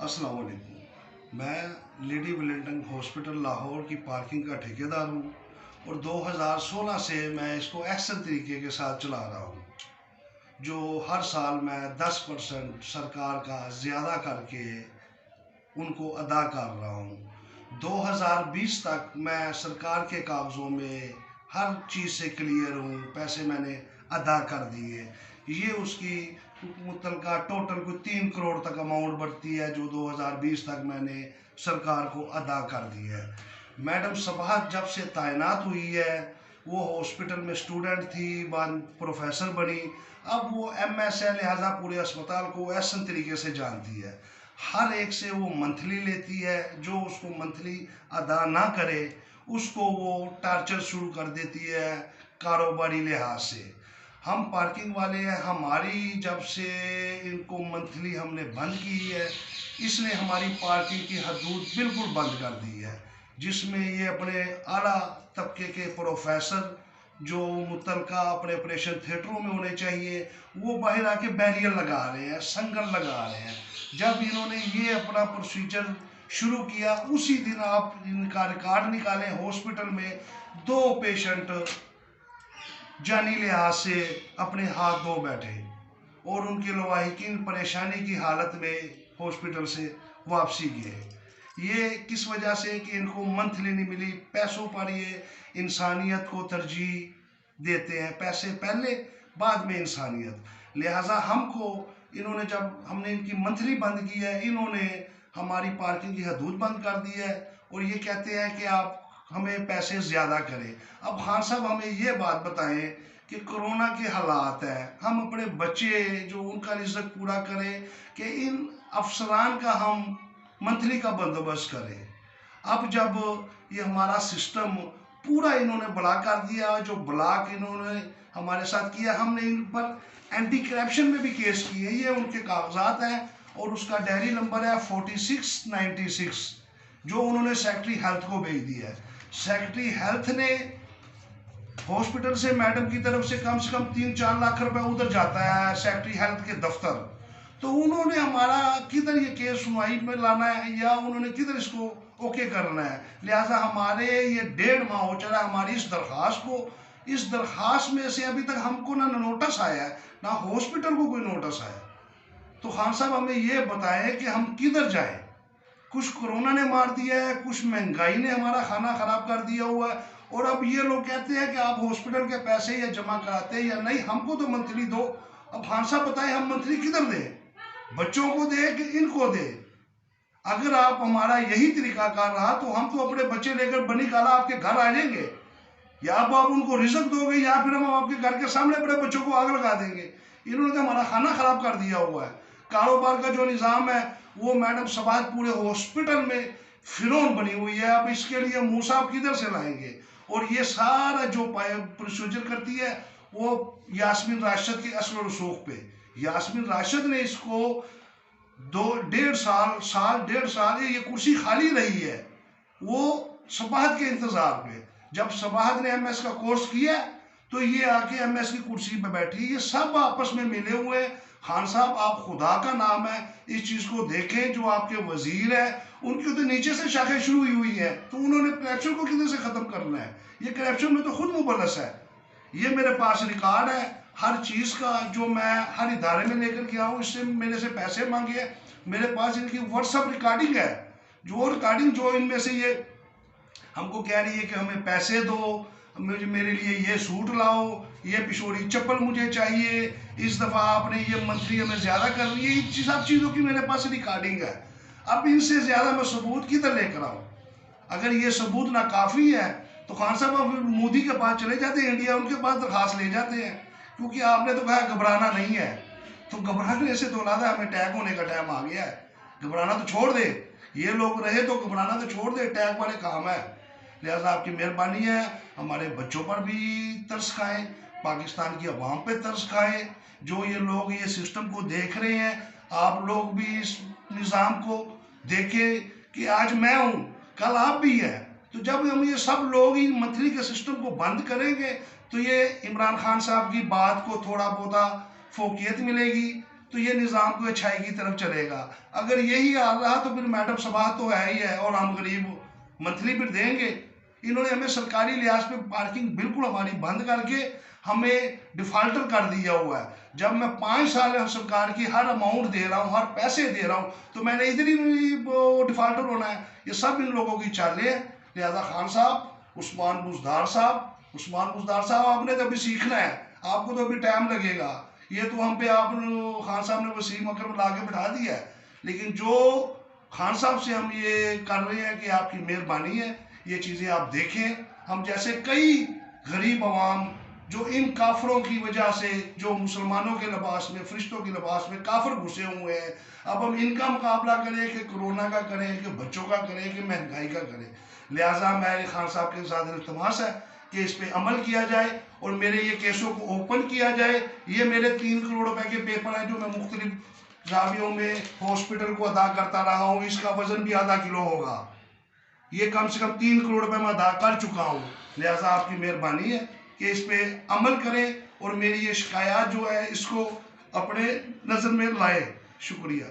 السلام علیکم۔ میں لیڈی ولنگٹن ہاسپٹل لاہور کی پارکنگ کا ٹھیکیدار ہوں اور 2016 سے میں اس کو احسن طریقے کے ساتھ چلا رہا ہوں، جو ہر سال میں 10% سرکار کا زیادہ کر کے ان کو ادا کر رہا ہوں۔ 2020 تک میں سرکار کے کاغذوں میں ہر چیز سے کلیئر ہوں، پیسے میں نے ادا کر دیے۔ یہ اس کی متعلقہ ٹوٹل کو 3 کروڑ تک اماؤنٹ بڑھتی ہے، جو 2020 تک میں نے سرکار کو ادا کر دی ہے۔ میڈم صباحت جب سے تعینات ہوئی ہے، وہ ہاسپٹل میں اسٹوڈنٹ تھی، بعد پروفیسر بنی، اب وہ ایم ایس ہے، لہٰذا پورے اسپتال کو احسن طریقے سے جانتی ہے۔ ہر ایک سے وہ منتھلی لیتی ہے، جو اس کو منتھلی ادا نہ کرے اس کو وہ ٹارچر شروع کر دیتی ہے کاروباری لحاظ سے۔ ہم پارکنگ والے ہیں، ہماری جب سے ان کو منتھلی ہم نے بند کی ہے، اس نے ہماری پارکنگ کی حدود بالکل بند کر دی ہے، جس میں یہ اپنے اعلیٰ طبقے کے پروفیسر جو متعلقہ اپنے آپریشن تھیٹروں میں ہونے چاہیے، وہ باہر آ کے بیریئر لگا رہے ہیں، سنگل لگا رہے ہیں۔ جب انہوں نے یہ اپنا پروسیجر شروع کیا، اسی دن آپ ان کا ریکارڈ نکالیں، ہاسپٹل میں 2 پیشنٹ جانی لحاظ سے اپنے ہاتھ دھو بیٹھے اور ان کے لواحقین پریشانی کی حالت میں ہاسپٹل سے واپسی گئے۔ یہ کس وجہ سے کہ ان کو منتھلی نہیں ملی، پیسوں پر یہ انسانیت کو ترجیح دیتے ہیں، پیسے پہلے بعد میں انسانیت۔ لہٰذا ہم کو انہوں نے جب ہم نے ان کی منتھلی بند کی ہے، انہوں نے ہماری پارکنگ کی حدود بند کر دی ہے اور یہ کہتے ہیں کہ آپ ہمیں پیسے زیادہ کریں۔ اب خان صاحب ہمیں یہ بات بتائیں کہ کرونا کے حالات ہیں، ہم اپنے بچے جو ان کا رزق پورا کریں کہ ان افسران کا ہم منتھلی کا بندوبست کریں۔ اب جب یہ ہمارا سسٹم پورا انہوں نے بلاک کر دیا، جو بلاک انہوں نے ہمارے ساتھ کیا، ہم نے ان پر اینٹی کرپشن میں بھی کیس کیے، یہ ان کے کاغذات ہیں اور اس کا ڈائری نمبر ہے 4696، جو انہوں نے سیکٹری ہیلتھ کو بھیج دیا ہے۔ سیکٹری ہیلتھ نے ہاسپٹل سے میڈم کی طرف سے کم 3-4 لاکھ روپے ادھر جاتا ہے سیکٹری ہیلتھ کے دفتر، تو انہوں نے ہمارا کدھر یہ کیس سنوائی میں لانا ہے یا انہوں نے کدھر اس کو اوکے کرنا ہے۔ لہٰذا ہمارے یہ 1.5 ماہ ہو چلا ہماری اس درخواست میں سے ابھی تک ہم کو نہ نوٹس آیا ہے، نہ ہاسپٹل کو کوئی نوٹس آیا۔ تو خان صاحب ہمیں یہ بتائیں کہ ہم کدھر جائیں؟ کچھ کرونا نے مار دیا ہے، کچھ مہنگائی نے ہمارا کھانا خراب کر دیا ہوا ہے، اور اب یہ لوگ کہتے ہیں کہ آپ ہاسپٹل کے پیسے یا جمع کراتے ہیں یا نہیں، ہم کو تو منتھلی دو۔ اب خان صاحب بتائیں ہم منتھلی کدھر دیں؟ بچوں کو دیں کہ ان کو دیں؟ اگر آپ ہمارا یہی طریقہ کار رہا تو ہم تو اپنے بچے لے کر بنی کالا آپ کے گھر آ جائیں گے، یا آپ ان کو رزق دو گے یا پھر ہم آپ کے گھر کے سامنے اپنے بچوں کو آگ لگا دیں گے۔ انہوں نے تو ہمارا کھانا خراب کر دیا ہوا ہے۔ کاروبار کا جو نظام ہے وہ میڈم صباحت پورے ہاسپٹل میں فرعون بنی ہوئی ہے، اب اس کے لیے موسیٰ آپ کدھر سے لائیں گے؟ اور یہ سارا جو پروسیجر کرتی ہے وہ یاسمین راشد کے اصل و رسوخ پہ۔ یاسمین راشد نے اس کو 1.5 سال یہ کرسی خالی رہی ہے، وہ صباحت کے انتظار پہ۔ جب صباحت نے ایم ایس کا کورس کیا تو یہ آ کے ایم ایس کی کرسی پہ بیٹھی، یہ سب آپس میں ملے ہوئے۔ خان صاحب آپ خدا کا نام ہے اس چیز کو دیکھیں، جو آپ کے وزیر ہیں ان کی تو نیچے سے شاخیں شروع ہوئی ہیں، تو انہوں نے کرپشن کو کدھر سے ختم کرنا ہے؟ یہ کرپشن میں تو خود مبلس ہے۔ یہ میرے پاس ریکارڈ ہے ہر چیز کا، جو میں ہر ادارے میں لے کر گیا ہوں، اس سے میرے سے پیسے مانگے ہیں، میرے پاس ان کی واٹس ایپ ریکارڈنگ ہے، جو ان میں سے یہ ہم کو کہہ رہی ہے کہ ہمیں پیسے دو، میرے لیے یہ سوٹ لاؤ، یہ پشوری چپل مجھے چاہیے، اس دفعہ آپ نے یہ منتھلی ہمیں زیادہ کر لی ہے، ان سب چیزوں کی میرے پاس ریکارڈنگ ہے۔ اب ان سے زیادہ میں ثبوت کدھر لے کر آؤں؟ اگر یہ ثبوت ناکافی ہے تو خان صاحب آپ مودی کے پاس چلے جاتے ہیں، انڈیا ان کے پاس درخواست لے جاتے ہیں، کیونکہ آپ نے تو کہا گھبرانا نہیں ہے، تو گھبرانے سے تو لادہ ہمیں اٹیک ہونے کا ٹائم آ گیا ہے۔ گھبرانا تو چھوڑ دے، یہ لوگ رہے تو گھبرانا تو چھوڑ دے، اٹیک والے کام ہے۔ لہٰذا آپ کی مہربانی ہے، ہمارے بچوں پر بھی ترس کھائیں، پاکستان کی عوام پہ ترس کھائیں، جو یہ لوگ یہ سسٹم کو دیکھ رہے ہیں، آپ لوگ بھی اس نظام کو دیکھیں کہ آج میں ہوں کل آپ بھی ہیں، تو جب ہم یہ سب لوگ ان منتھلی کے سسٹم کو بند کریں گے تو یہ عمران خان صاحب کی بات کو تھوڑا بہت فوقیت ملے گی، تو یہ نظام کو اچھائی کی طرف چلے گا. اگر یہی حال رہا تو پھر میڈم صباح تو ہے ہی ہے اور ہم غریب منتھلی پھر دیں گے. انہوں نے ہمیں سرکاری لحاظ پہ پارکنگ بالکل ہماری بند کر کے ہمیں ڈیفالٹر کر دیا ہوا ہے. جب میں 5 سال سرکار کی ہر اماؤنٹ دے رہا ہوں، ہر پیسے دے رہا ہوں، تو میں نے ادھر ہی ڈیفالٹر ہونا ہے. یہ سب ان لوگوں کی چالیں ہیں. لہذا خان صاحب، عثمان بزدار صاحب آپ نے تو ابھی سیکھنا ہے، آپ کو تو ابھی ٹائم لگے گا. یہ تو ہم پہ آپ خان صاحب نے وسیم اکرم لا کے بٹھا دیا ہے، لیکن جو خان صاحب سے ہم یہ کر رہے ہیں کہ آپ کی مہربانی ہے، یہ چیزیں آپ دیکھیں. ہم جیسے کئی غریب عوام جو ان کافروں کی وجہ سے، جو مسلمانوں کے لباس میں، فرشتوں کے لباس میں کافر گھسے ہوئے ہیں، اب ہم ان کا مقابلہ کریں کہ کرونا کا کریں، کہ بچوں کا کریں، کہ مہنگائی کا کریں. لہٰذا میرے خان صاحب کے ساتھ التماس ہے کہ اس پہ عمل کیا جائے اور میرے یہ کیسوں کو اوپن کیا جائے. یہ میرے 3 کروڑ روپے کے پیپر ہیں جو میں مختلف زاویوں میں ہاسپٹل کو ادا کرتا رہا ہوں. اس کا وزن بھی ½ کلو ہوگا. یہ کم سے کم 3 کروڑ روپے میں ادا کر چکا ہوں. لہٰذا آپ کی مہربانی ہے کہ اس پہ عمل کریں اور میری یہ شکایات جو ہے اس کو اپنے نظر میں لائیں. شکریہ.